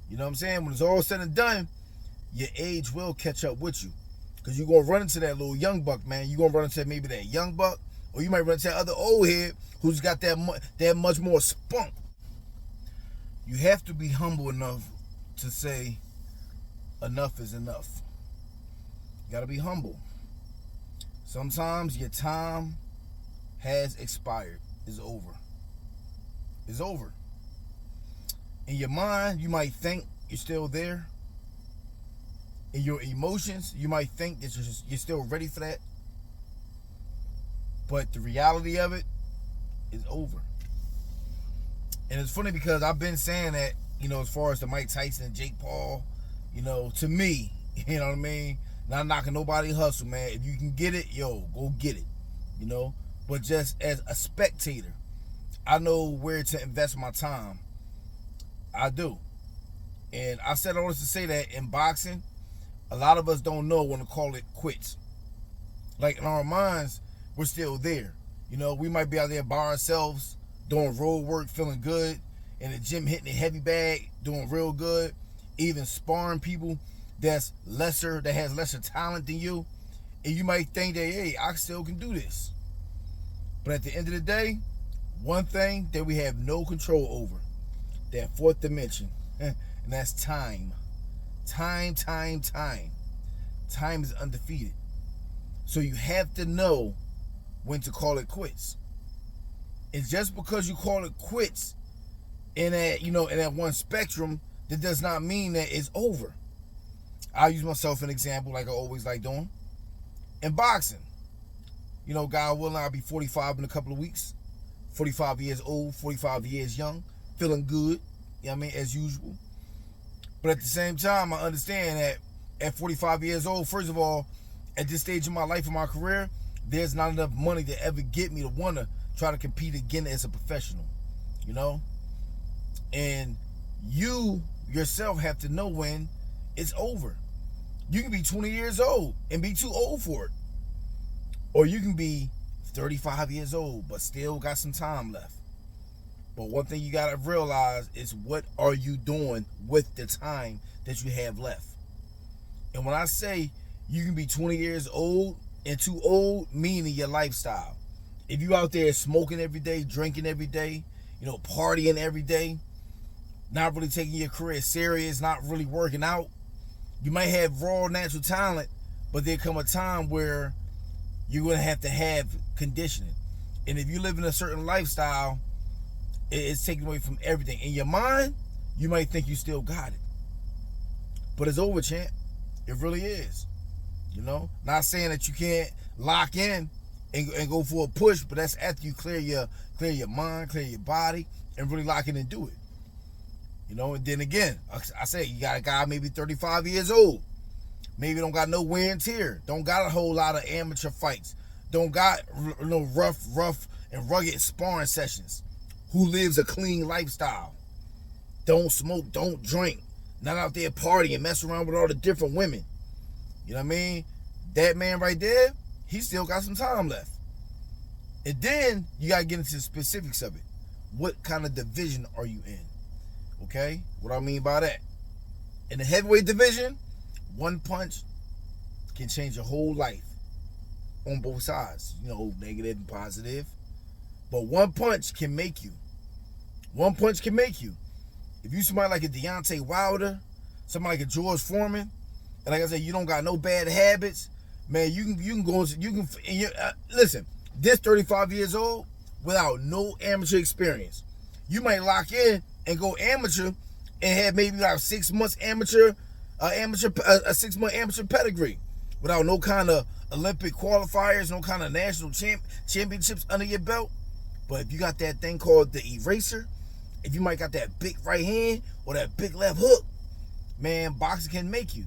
You know what I'm saying? When it's all said and done, your age will catch up with you. Because you're going to run into that little young buck, man. You're going to run into maybe that young buck, or you might run into that other old head who's got that much more spunk. You have to be humble enough to say enough is enough. You got to be humble. Sometimes your time has expired. It's over. It's over. In your mind, you might think you're still there. In your emotions, you might think that you're still ready for that. But the reality of it is over. And it's funny because I've been saying that, as far as the Mike Tyson and Jake Paul, to me, you know what I mean? Not knocking nobody hustle, man. If you can get it, go get it, But just as a spectator, I know where to invest my time. I do. And I said all this to say that in boxing, a lot of us don't know when to call it quits. Like in our minds, we're still there. We might be out there by ourselves, doing road work, feeling good, in the gym hitting a heavy bag, doing real good, even sparring people that has lesser talent than you. And you might think that, hey, I still can do this. But at the end of the day, one thing that we have no control over, that fourth dimension, and that's time. Time. Time is undefeated. So you have to know when to call it quits. And just because you call it quits in that one spectrum, that does not mean that it's over. I'll use myself an example like I always like doing. In boxing, God willing, I'll be 45 in a couple of weeks. 45 years old, 45 years young, feeling good, as usual. But at the same time, I understand that at 45 years old, first of all, at this stage of my life and my career, there's not enough money to ever get me to want to try to compete again as a professional, And you yourself have to know when it's over. You can be 20 years old and be too old for it. Or you can be 35 years old but still got some time left. But one thing you got to realize is, what are you doing with the time that you have left? And when I say you can be 20 years old and too old, meaning your lifestyle. If you out there smoking every day, drinking every day, partying every day, not really taking your career serious, not really working out, you might have raw natural talent, but there come a time where you're going to have conditioning. And if you live in a certain lifestyle, it's taken away from everything. In your mind, you might think you still got it. But it's over, champ. It really is. Not saying that you can't lock in and go for a push, but that's after you clear your mind, clear your body, and really lock in and do it. And then again, I say you got a guy maybe 35 years old, maybe don't got no wear and tear, don't got a whole lot of amateur fights, don't got rough and rugged sparring sessions, who lives a clean lifestyle, don't smoke, don't drink, not out there partying, mess around with all the different women. You know what I mean? That man right there, he still got some time left. And then you got to get into the specifics of it. What kind of division are you in? Okay? What I mean by that? In the heavyweight division, one punch can change your whole life on both sides. Negative and positive. But one punch can make you. One punch can make you. If you somebody like a Deontay Wilder, somebody like a George Foreman, and like I said, you don't got no bad habits, man, listen, this 35 years old without no amateur experience. You might lock in and go amateur and have maybe like 6 months a 6 month amateur pedigree without no kind of Olympic qualifiers, no kind of national championships under your belt. But if you got that thing called the eraser, if you might got that big right hand or that big left hook, man, boxing can make you.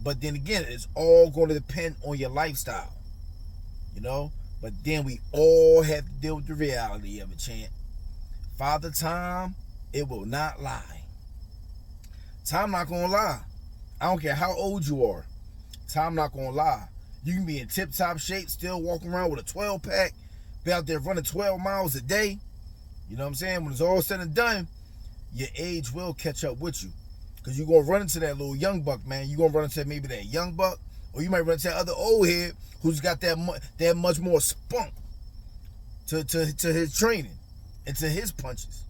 But then again, it's all going to depend on your lifestyle, But then we all have to deal with the reality of it, champ. Father Time, it will not lie. Time not going to lie. I don't care how old you are. Time not going to lie. You can be in tip-top shape, still walking around with a 12-pack, be out there running 12 miles a day. You know what I'm saying? When it's all said and done, your age will catch up with you. Because you're going to run into that little young buck, man. You're going to run into maybe that young buck, or you might run into that other old head who's got that much more spunk to his training and to his punches.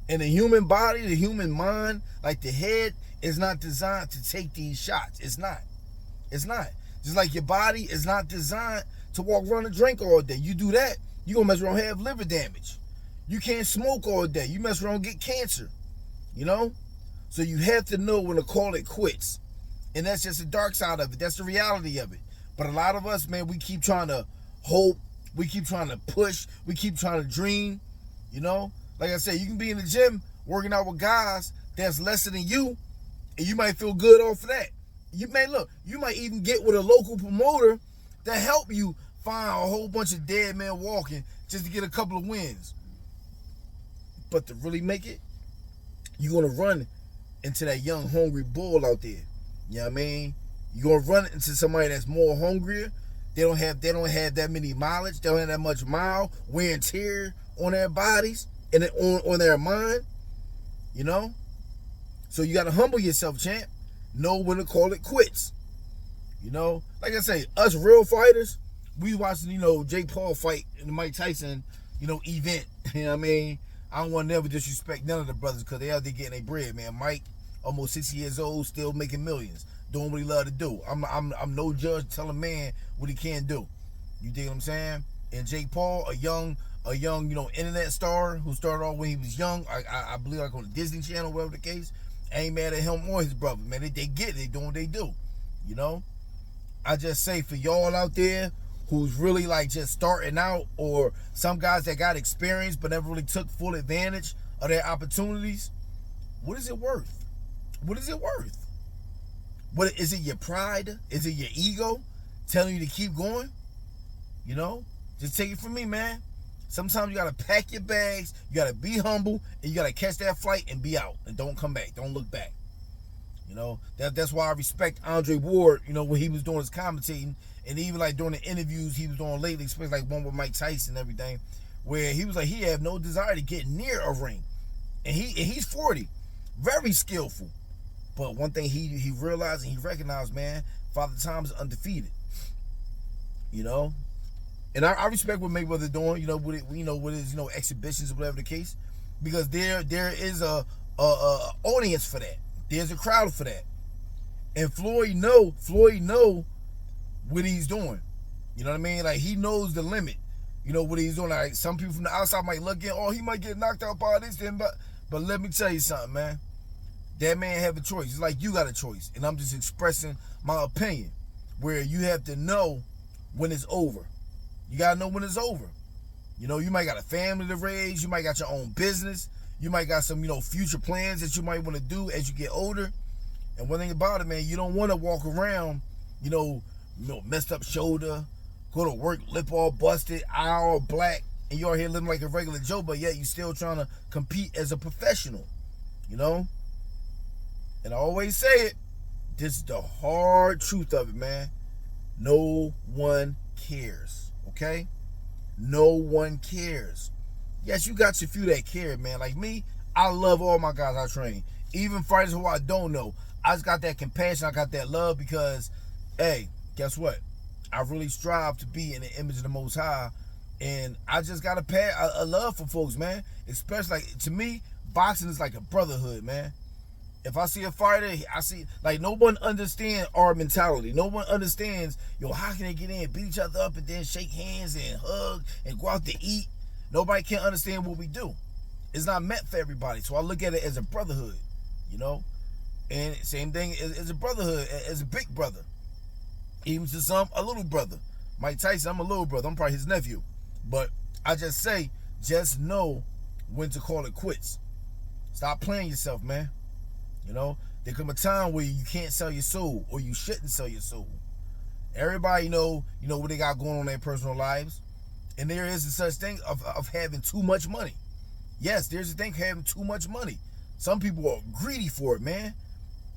And the human body, the human mind, like the head, is not designed to take these shots. It's not. It's not. Just like your body is not designed to walk around and drink all day. You do that, you're going to mess around and have liver damage. You can't smoke all day. You mess around and get cancer. You know? So you have to know when to call it quits. And that's just the dark side of it. That's the reality of it. But a lot of us, man, we keep trying to hope. We keep trying to push. We keep trying to dream. You know? Like I said, you can be in the gym working out with guys that's lesser than you, and you might feel good off of that. You might even get with a local promoter to help you find a whole bunch of dead men walking just to get a couple of wins. But to really make it, you're going to run into that young, hungry bull out there. You know what I mean? You're going to run into somebody that's more hungrier. They don't have that many mileage. They don't have that much mile wear and tear on their bodies and on their mind. You know? So you got to humble yourself, champ. Know when to call it quits. You know? Like I say, us real fighters, we watching, Jake Paul fight in the Mike Tyson, event. You know what I mean? I don't want to never disrespect none of the brothers because they out there getting their bread, man. Mike, almost 60 years old, still making millions, doing what he love to do. I'm no judge telling a man what he can't do. You dig what I'm saying? And Jake Paul, a young, internet star who started off when he was young. I believe like on the Disney Channel, whatever the case. I ain't mad at him or his brother, man. They get it. They doing what they do. You know? I just say for y'all out there who's really like just starting out, or some guys that got experience but never really took full advantage of their opportunities, what is it worth? What is it worth? What is it? Your pride? Is it your ego telling you to keep going? Just take it from me, man. Sometimes you gotta pack your bags, you gotta be humble, and you gotta catch that flight and be out and don't come back. Don't look back. That's why I respect Andre Ward, when he was doing his commentating, and even like during the interviews he was doing lately, especially like one with Mike Tyson and everything, where he was like he had no desire to get near a ring. And he's 40. Very skillful. But one thing he realized and he recognized, man, Father Time is undefeated. And I respect what Mayweather doing, with his exhibitions or whatever the case, because there is a audience for that. There's a crowd for that. And Floyd know what he's doing. You know what I mean? Like, he knows the limit. What he's doing. Like, some people from the outside might look in, he might get knocked out by this, then, but let me tell you something, man. That man have a choice. It's like you got a choice. And I'm just expressing my opinion, where you have to know when it's over. You got to know when it's over. You might got a family to raise. You might got your own business. You might got some, future plans that you might want to do as you get older. And one thing about it, man, you don't want to walk around, messed up shoulder, go to work, lip all busted, eye all black, and you're here living like a regular Joe, but yet you still trying to compete as a professional, And I always say it, this is the hard truth of it, man. No one cares, okay? No one cares. Yes, you got your few that care, man. Like me, I love all my guys I train. Even fighters who I don't know. I just got that compassion. I got that love because, hey, guess what? I really strive to be in the image of the Most High. And I just got a love for folks, man. Especially, like, to me, boxing is like a brotherhood, man. If I see a fighter, I see, like, no one understands our mentality. No one understands, how can they get in, beat each other up, and then shake hands and hug and go out to eat? Nobody can understand what we do. It's not meant for everybody. So I look at it as a brotherhood, And same thing as a brotherhood, as a big brother. Even to some, a little brother. Mike Tyson, I'm a little brother. I'm probably his nephew. But I just say, just know when to call it quits. Stop playing yourself, man. There come a time where you can't sell your soul, or you shouldn't sell your soul. Everybody know what they got going on in their personal lives. And there is a such thing of having too much money. Yes, there's a thing of having too much money. Some people are greedy for it, man.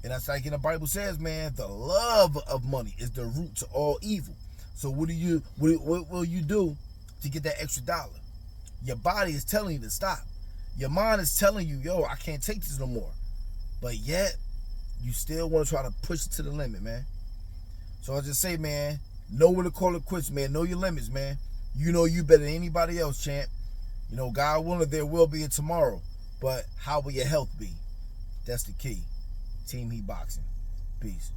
And that's like in the Bible says, man, the love of money is the root to all evil. So what will you do to get that extra dollar? Your body is telling you to stop. Your mind is telling you, I can't take this no more. but yet you still want to try to push it to the limit, man. So I just say, man, know when to call it quits, man. Know your limits, man. You know you better than anybody else, champ. You know, God willing, there will be a tomorrow. But how will your health be? That's the key. Team Heat Boxing. Peace.